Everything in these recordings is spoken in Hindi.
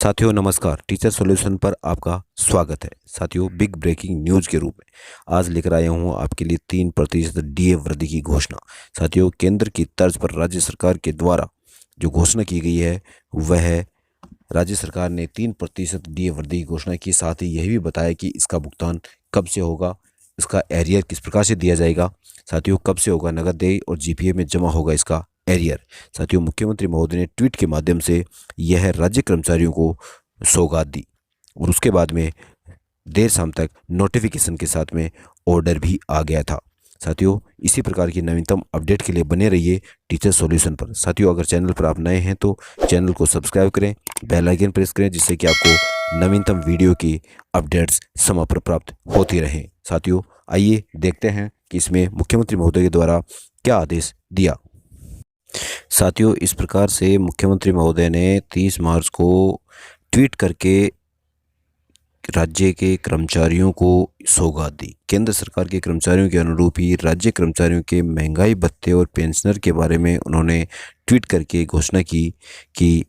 साथियों नमस्कार। टीचर सॉल्यूशन पर आपका स्वागत है। साथियों बिग ब्रेकिंग न्यूज़ के रूप में आज लेकर आया हूं आपके लिए 3% डीए वृद्धि की घोषणा। साथियों केंद्र की तर्ज पर राज्य सरकार के द्वारा जो घोषणा की गई है वह राज्य सरकार ने 3% डीए वृद्धि की घोषणा की। साथ ही यह भी बताया कि इसका भुगतान कब से होगा, इसका एरियर किस प्रकार से दिया जाएगा, साथियों कब से होगा नगद देय और जीपीए में जमा होगा इसका एरियर। साथियों मुख्यमंत्री महोदय ने ट्वीट के माध्यम से यह राज्य कर्मचारियों को सौगात दी और उसके बाद में देर शाम तक नोटिफिकेशन के साथ में ऑर्डर भी आ गया था। साथियों इसी प्रकार की नवीनतम अपडेट के लिए बने रहिए टीचर सॉल्यूशन पर। साथियों अगर चैनल पर आप नए हैं तो चैनल को सब्सक्राइब करें, बेल आइकन प्रेस करें जिससे कि आपको नवीनतम वीडियो की अपडेट्स समय पर प्राप्त होती रहें। साथियों आइए देखते हैं कि इसमें मुख्यमंत्री महोदय के द्वारा क्या आदेश दिया। साथियों इस प्रकार से मुख्यमंत्री महोदय ने 30 मार्च को ट्वीट करके राज्य के कर्मचारियों को सौगात दी। केंद्र सरकार के कर्मचारियों के अनुरूप ही राज्य कर्मचारियों के महंगाई भत्ते और पेंशनर के बारे में उन्होंने ट्वीट करके घोषणा की कि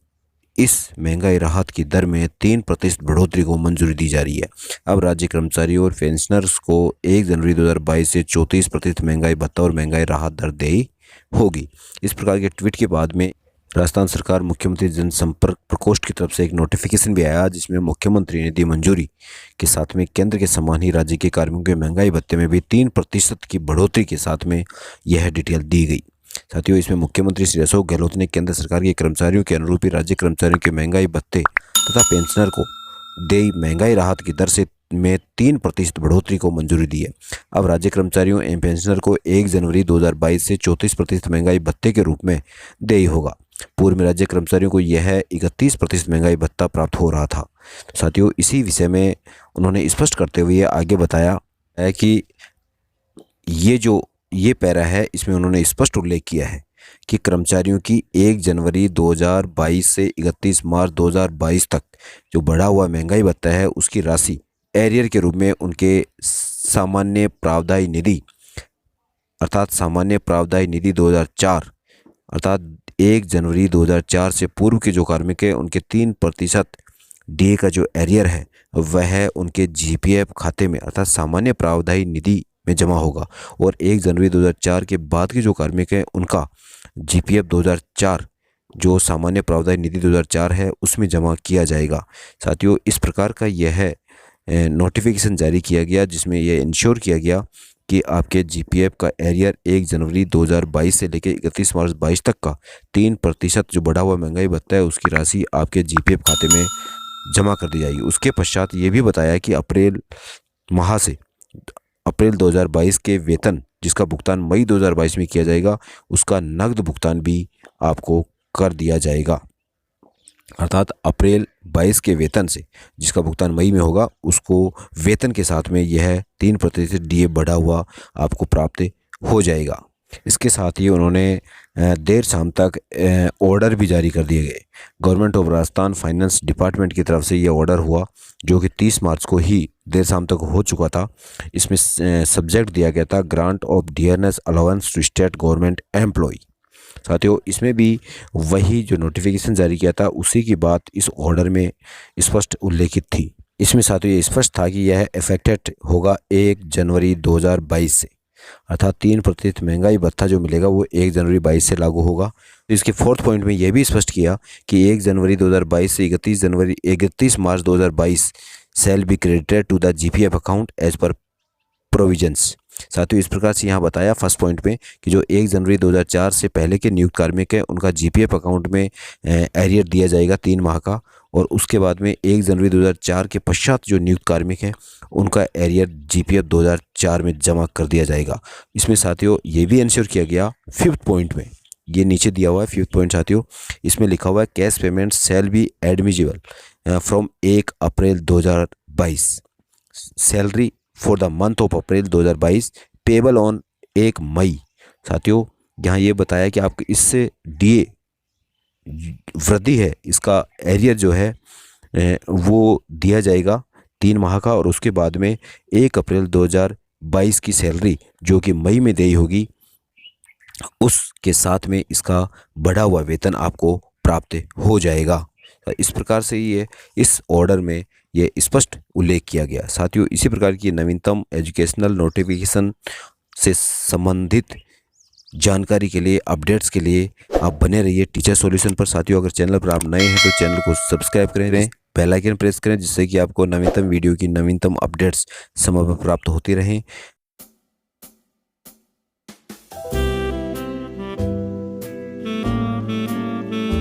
इस महंगाई राहत की दर में 3% बढ़ोतरी को मंजूरी दी जा रही है। अब राज्य कर्मचारियों और पेंशनर्स को 1 जनवरी 2022 से 34% महंगाई भत्ता और महंगाई राहत दर देय होगी। इस प्रकार के ट्वीट के बाद में राजस्थान सरकार मुख्यमंत्री जनसंपर्क प्रकोष्ठ की तरफ से एक नोटिफिकेशन भी आया जिसमें मुख्यमंत्री ने दी मंजूरी के साथ में केंद्र के समान ही राज्य के कार्मिकों के महंगाई भत्ते में भी 3% की बढ़ोतरी के साथ में यह डिटेल दी गई। साथियों इसमें मुख्यमंत्री श्री अशोक गहलोत ने केंद्र सरकार के कर्मचारियों के अनुरूप ही राज्य कर्मचारियों के महंगाई भत्ते तथा पेंशनर को देय महंगाई राहत की दर से में 3% बढ़ोतरी को मंजूरी दी है। अब राज्य कर्मचारियों एवं पेंशनर को 1 जनवरी 2022 से 34% महंगाई भत्ते के रूप में देय होगा। पूर्व में राज्य कर्मचारियों को यह 31% महंगाई भत्ता प्राप्त हो रहा था। साथियों इसी विषय में उन्होंने स्पष्ट करते हुए आगे बताया है कि ये पैरा है इसमें उन्होंने स्पष्ट उल्लेख किया है कि कर्मचारियों की 1 जनवरी 2022 से 31 मार्च 2022 तक जो बढ़ा हुआ महंगाई भत्ता है उसकी राशि एरियर के रूप में उनके सामान्य प्रावधायी निधि अर्थात सामान्य प्रावधायी निधि 2004 अर्थात 1 जनवरी 2004 से पूर्व के जो कार्मिक हैं उनके 3% डीए का जो एरियर है वह उनके जीपीएफ खाते में अर्थात सामान्य प्रावधायी निधि में जमा होगा और 1 जनवरी 2004 के बाद के जो कार्मिक हैं उनका जीपीएफ 2004 जो सामान्य प्रावधायी निधि 2004 है उसमें जमा किया जाएगा। साथियों इस प्रकार का यह नोटिफिकेशन जारी किया गया जिसमें यह इंश्योर किया गया कि आपके जीपीएफ का एरियर 1 जनवरी 2022 से लेकर 31 मार्च 22 तक का 3% जो बढ़ा हुआ महंगाई भत्ता है उसकी राशि आपके जीपीएफ खाते में जमा कर दी जाएगी। उसके पश्चात ये भी बताया कि अप्रैल माह से अप्रैल 2022 के वेतन जिसका भुगतान मई 2022 में किया जाएगा उसका नकद भुगतान भी आपको कर दिया जाएगा। अर्थात अप्रैल 22 के वेतन से जिसका भुगतान मई में होगा उसको वेतन के साथ में यह 3% डीए बढ़ा हुआ आपको प्राप्त हो जाएगा। इसके साथ ही उन्होंने देर शाम तक ऑर्डर भी जारी कर दिए गए। Government of Rajasthan finance department की तरफ से यह ऑर्डर हुआ जो कि 30 मार्च को ही देर शाम तक हो चुका था। इसमें सब्जेक्ट दिया गया था grant of dearness allowance to state government employ. साथियों इसमें भी वही जो नोटिफिकेशन जारी किया था उसी की बात इस ऑर्डर में स्पष्ट उल्लेखित थी। इसमें साथियों ये स्पष्ट था कि यह इफेक्टेड होगा 1 जनवरी 2022 से अर्थात 3% महंगाई भत्ता जो मिलेगा वो 1 जनवरी 22 से लागू होगा। तो इसके 4th पॉइंट में यह भी स्पष्ट किया कि 1 जनवरी 2022 से 31 मार्च 2022 shall be credited to the GPF account as per provisions. साथियों इस प्रकार से यहाँ बताया फर्स्ट पॉइंट में कि जो 1 जनवरी 2004 से पहले के नियुक्त कार्मिक हैं उनका जीपीएफ अकाउंट में एरियर दिया जाएगा 3 माह का और उसके बाद में 1 जनवरी 2004 के पश्चात जो नियुक्त कार्मिक हैं उनका एरियर जीपीएफ 2004 में जमा कर दिया जाएगा। इसमें साथियों ये भी इंश्योर किया गया 5th पॉइंट में, ये नीचे दिया हुआ है 5th पॉइंट साथियों, इसमें लिखा हुआ है cash payment shall be admissible from 1 April 2022 salary for the month of April 2022 payable on 1 मई। साथियों यहाँ ये बताया कि आपको इससे डीए वृद्धि है इसका एरियर जो है वो दिया जाएगा 3 माह का और उसके बाद में 1 अप्रैल 2022 की सैलरी जो कि मई में देय होगी उसके साथ में इसका बढ़ा हुआ वेतन आपको प्राप्त हो जाएगा। इस प्रकार से ये इस ऑर्डर में ये स्पष्ट उल्लेख किया गया। साथियों, इसी प्रकार की नवीनतम एजुकेशनल नोटिफिकेशन से संबंधित जानकारी के लिए, अपडेट्स के लिए आप बने रहिए टीचर सॉल्यूशन पर। साथियों, अगर चैनल पर आप नए हैं तो चैनल को सब्सक्राइब करें, बेल आइकन प्रेस करें, जिससे कि आपको नवीनतम वीडियो की नवीनतम अपडेट्स समय पर प्राप्त होती रहें।